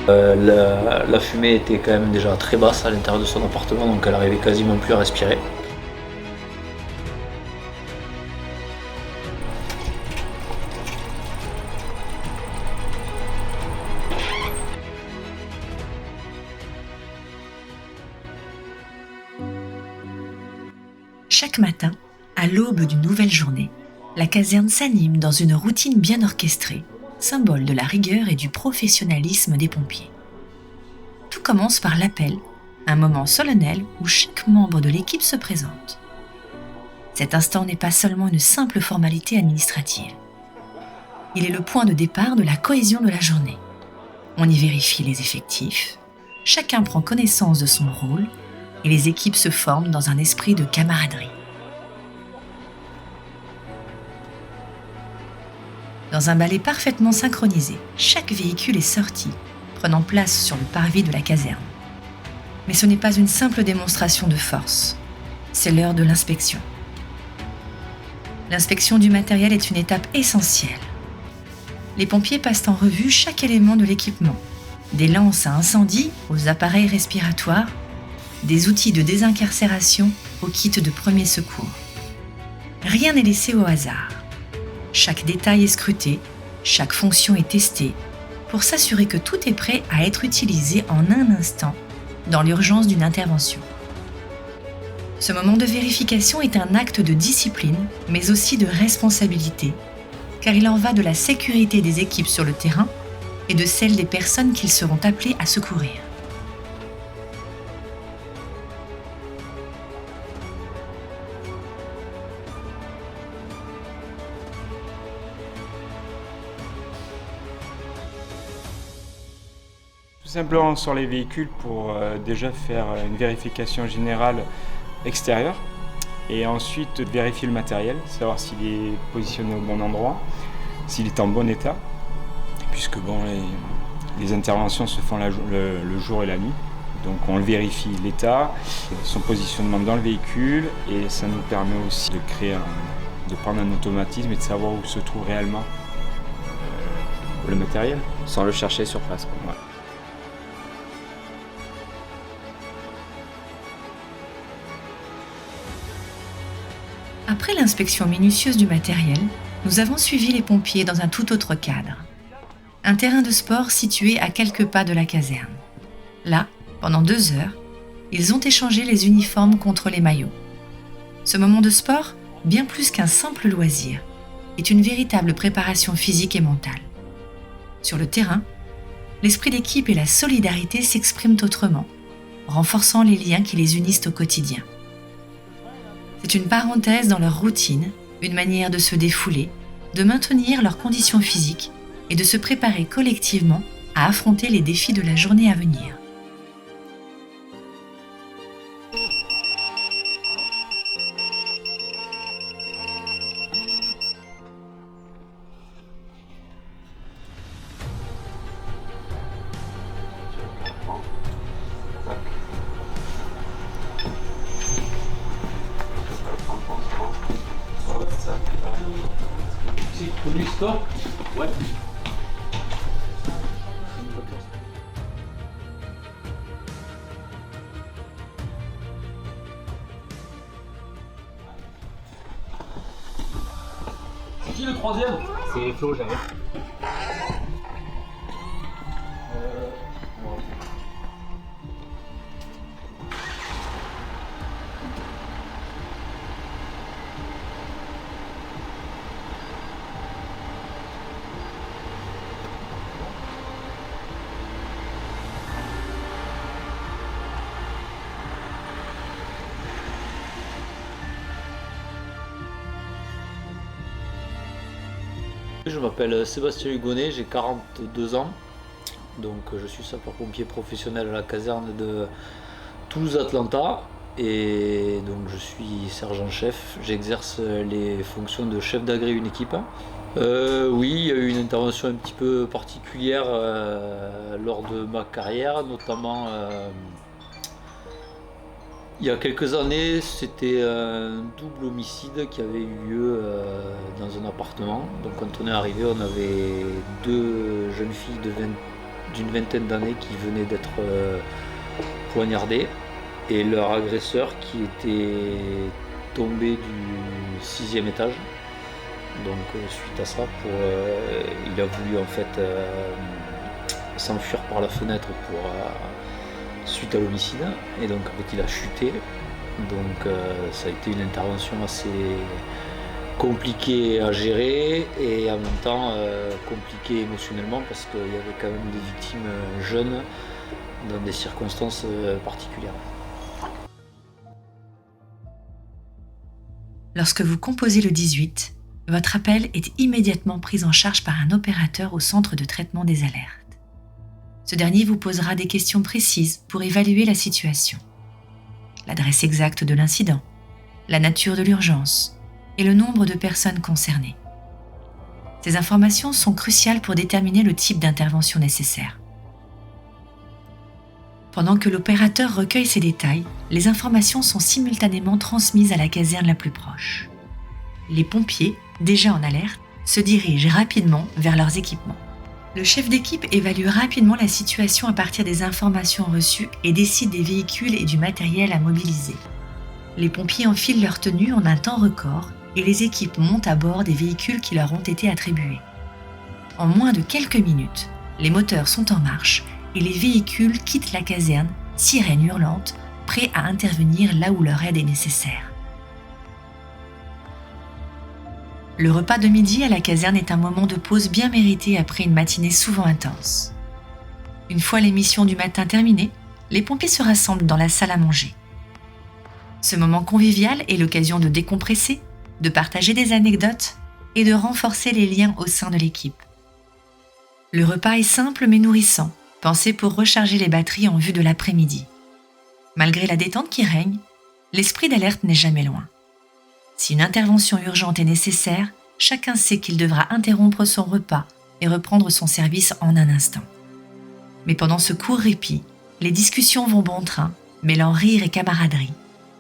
La fumée était quand même déjà très basse à l'intérieur de son appartement, donc elle arrivait quasiment plus à respirer. Chaque matin, à l'aube d'une nouvelle journée, la caserne s'anime dans une routine bien orchestrée, symbole de la rigueur et du professionnalisme des pompiers. Tout commence par l'appel, un moment solennel où chaque membre de l'équipe se présente. Cet instant n'est pas seulement une simple formalité administrative. Il est le point de départ de la cohésion de la journée. On y vérifie les effectifs, chacun prend connaissance de son rôle et les équipes se forment dans un esprit de camaraderie. Dans un balai parfaitement synchronisé, chaque véhicule est sorti, prenant place sur le parvis de la caserne. Mais ce n'est pas une simple démonstration de force, c'est l'heure de l'inspection. L'inspection du matériel est une étape essentielle. Les pompiers passent en revue chaque élément de l'équipement, des lances à incendie aux appareils respiratoires, des outils de désincarcération aux kits de premiers secours. Rien n'est laissé au hasard. Chaque détail est scruté, chaque fonction est testée, pour s'assurer que tout est prêt à être utilisé en un instant dans l'urgence d'une intervention. Ce moment de vérification est un acte de discipline, mais aussi de responsabilité, car il en va de la sécurité des équipes sur le terrain et de celle des personnes qu'ils seront appelées à secourir. Tout simplement sur les véhicules pour déjà faire une vérification générale extérieure et ensuite vérifier le matériel, savoir s'il est positionné au bon endroit, s'il est en bon état, puisque les interventions se font le jour et la nuit. Donc on vérifie l'état, son positionnement dans le véhicule et ça nous permet aussi de prendre un automatisme et de savoir où se trouve réellement le matériel. Sans le chercher sur place, quoi. Ouais. Après l'inspection minutieuse du matériel, nous avons suivi les pompiers dans un tout autre cadre. Un terrain de sport situé à quelques pas de la caserne. Là, pendant 2 heures, ils ont échangé les uniformes contre les maillots. Ce moment de sport, bien plus qu'un simple loisir, est une véritable préparation physique et mentale. Sur le terrain, l'esprit d'équipe et la solidarité s'expriment autrement, renforçant les liens qui les unissent au quotidien. C'est une parenthèse dans leur routine, une manière de se défouler, de maintenir leurs conditions physiques et de se préparer collectivement à affronter les défis de la journée à venir. Du stop. Ouais. C'est qui le troisième? C'est Flo, j'avais. Je m'appelle Sébastien Hugonnet, j'ai 42 ans, donc je suis sapeur-pompier professionnel à la caserne de Toulouse-Atlanta et donc je suis sergent-chef, j'exerce les fonctions de chef d'agré une équipe. Oui, il y a eu une intervention un petit peu particulière lors de ma carrière, notamment il y a quelques années, c'était un double homicide qui avait eu lieu dans un appartement. Donc quand on est arrivé, on avait 2 jeunes filles de d'une vingtaine d'années qui venaient d'être poignardés et leur agresseur qui était tombé du 6e étage. Donc suite à ça, il a voulu en fait s'enfuir par la fenêtre suite à l'homicide, et donc en fait il a chuté. Donc ça a été une intervention assez compliquée à gérer et en même temps compliquée émotionnellement parce qu'il y avait quand même des victimes jeunes dans des circonstances particulières. Lorsque vous composez le 18, votre appel est immédiatement pris en charge par un opérateur au centre de traitement des alertes. Ce dernier vous posera des questions précises pour évaluer la situation. L'adresse exacte de l'incident, la nature de l'urgence et le nombre de personnes concernées. Ces informations sont cruciales pour déterminer le type d'intervention nécessaire. Pendant que l'opérateur recueille ces détails, les informations sont simultanément transmises à la caserne la plus proche. Les pompiers, déjà en alerte, se dirigent rapidement vers leurs équipements. Le chef d'équipe évalue rapidement la situation à partir des informations reçues et décide des véhicules et du matériel à mobiliser. Les pompiers enfilent leur tenue en un temps record et les équipes montent à bord des véhicules qui leur ont été attribués. En moins de quelques minutes, les moteurs sont en marche et les véhicules quittent la caserne, sirènes hurlantes, prêts à intervenir là où leur aide est nécessaire. Le repas de midi à la caserne est un moment de pause bien mérité après une matinée souvent intense. Une fois les missions du matin terminées, les pompiers se rassemblent dans la salle à manger. Ce moment convivial est l'occasion de décompresser, de partager des anecdotes et de renforcer les liens au sein de l'équipe. Le repas est simple mais nourrissant, pensé pour recharger les batteries en vue de l'après-midi. Malgré la détente qui règne, l'esprit d'alerte n'est jamais loin. Si une intervention urgente est nécessaire, chacun sait qu'il devra interrompre son repas et reprendre son service en un instant. Mais pendant ce court répit, les discussions vont bon train, mêlant rire et camaraderie,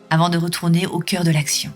avant de retourner au cœur de l'action.